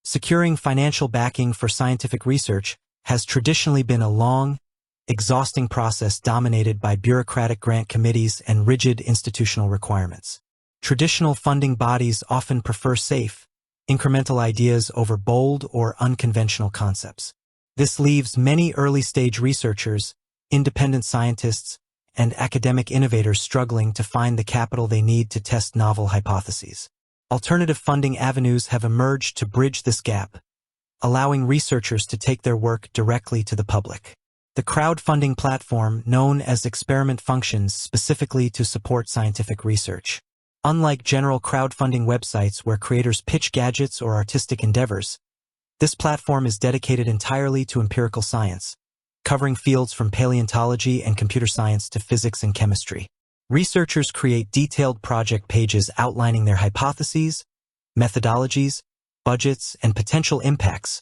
Securing financial backing for scientific research has traditionally been a long, exhausting process dominated by bureaucratic grant committees and rigid institutional requirements. Traditional funding bodies often prefer safe, incremental ideas over bold or unconventional concepts. This leaves many early-stage researchers, independent scientists, and academic innovators struggling to find the capital they need to test novel hypotheses. Alternative funding avenues have emerged to bridge this gap, allowing researchers to take their work directly to the public. The crowdfunding platform, known as Experiment, functions specifically to support scientific research. Unlike general crowdfunding websites where creators pitch gadgets or artistic endeavors, this platform is dedicated entirely to empirical science, covering fields from paleontology and computer science to physics and chemistry. Researchers create detailed project pages outlining their hypotheses, methodologies, budgets, and potential impacts,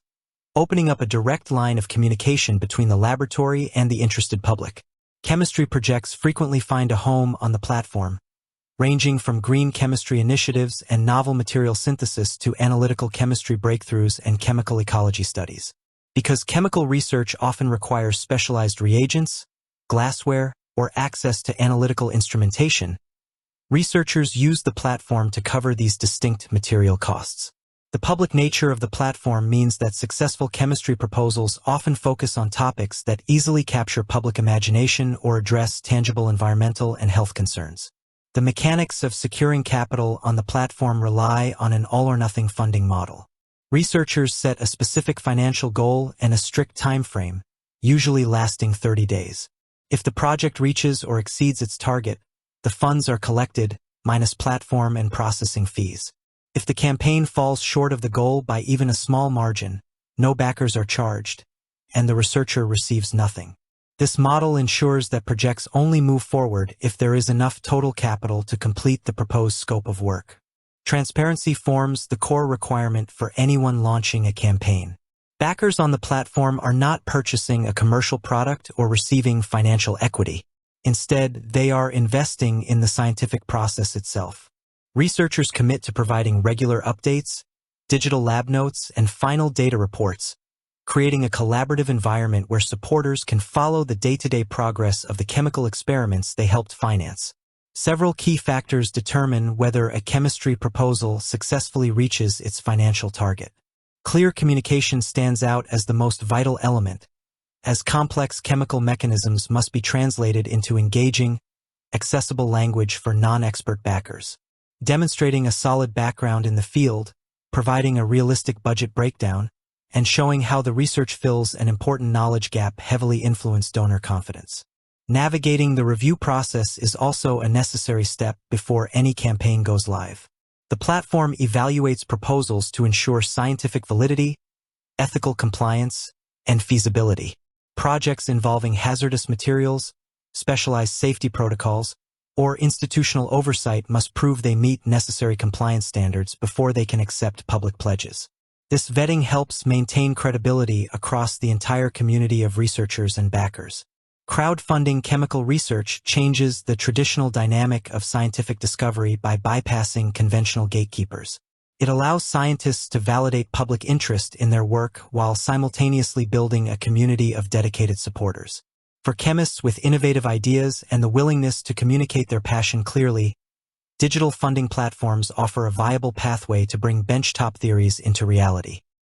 opening up a direct line of communication between the laboratory and the interested public. Chemistry projects frequently find a home on the platform, ranging from green chemistry initiatives and novel material synthesis to analytical chemistry breakthroughs and chemical ecology studies. Because chemical research often requires specialized reagents, glassware, or access to analytical instrumentation, researchers use the platform to cover these distinct material costs. The public nature of the platform means that successful chemistry proposals often focus on topics that easily capture public imagination or address tangible environmental and health concerns. The mechanics of securing capital on the platform rely on an all-or-nothing funding model. Researchers set a specific financial goal and a strict time frame, usually lasting 30 days. If the project reaches or exceeds its target, the funds are collected, minus platform and processing fees. If the campaign falls short of the goal by even a small margin, no backers are charged, and the researcher receives nothing. This model ensures that projects only move forward if there is enough total capital to complete the proposed scope of work. Transparency forms the core requirement for anyone launching a campaign. Backers on the platform are not purchasing a commercial product or receiving financial equity. Instead, they are investing in the scientific process itself. Researchers commit to providing regular updates, digital lab notes, and final data reports, creating a collaborative environment where supporters can follow the day-to-day progress of the chemical experiments they helped finance. Several key factors determine whether a chemistry proposal successfully reaches its financial target. Clear communication stands out as the most vital element, as complex chemical mechanisms must be translated into engaging, accessible language for non-expert backers. Demonstrating a solid background in the field, providing a realistic budget breakdown, and showing how the research fills an important knowledge gap heavily influence donor confidence. Navigating the review process is also a necessary step before any campaign goes live. The platform evaluates proposals to ensure scientific validity, ethical compliance, and feasibility. Projects involving hazardous materials, specialized safety protocols, or institutional oversight must prove they meet necessary compliance standards before they can accept public pledges. This vetting helps maintain credibility across the entire community of researchers and backers. Crowdfunding chemical research changes the traditional dynamic of scientific discovery by bypassing conventional gatekeepers. It allows scientists to validate public interest in their work while simultaneously building a community of dedicated supporters. For chemists with innovative ideas and the willingness to communicate their passion clearly, digital funding platforms offer a viable pathway to bring benchtop theories into reality.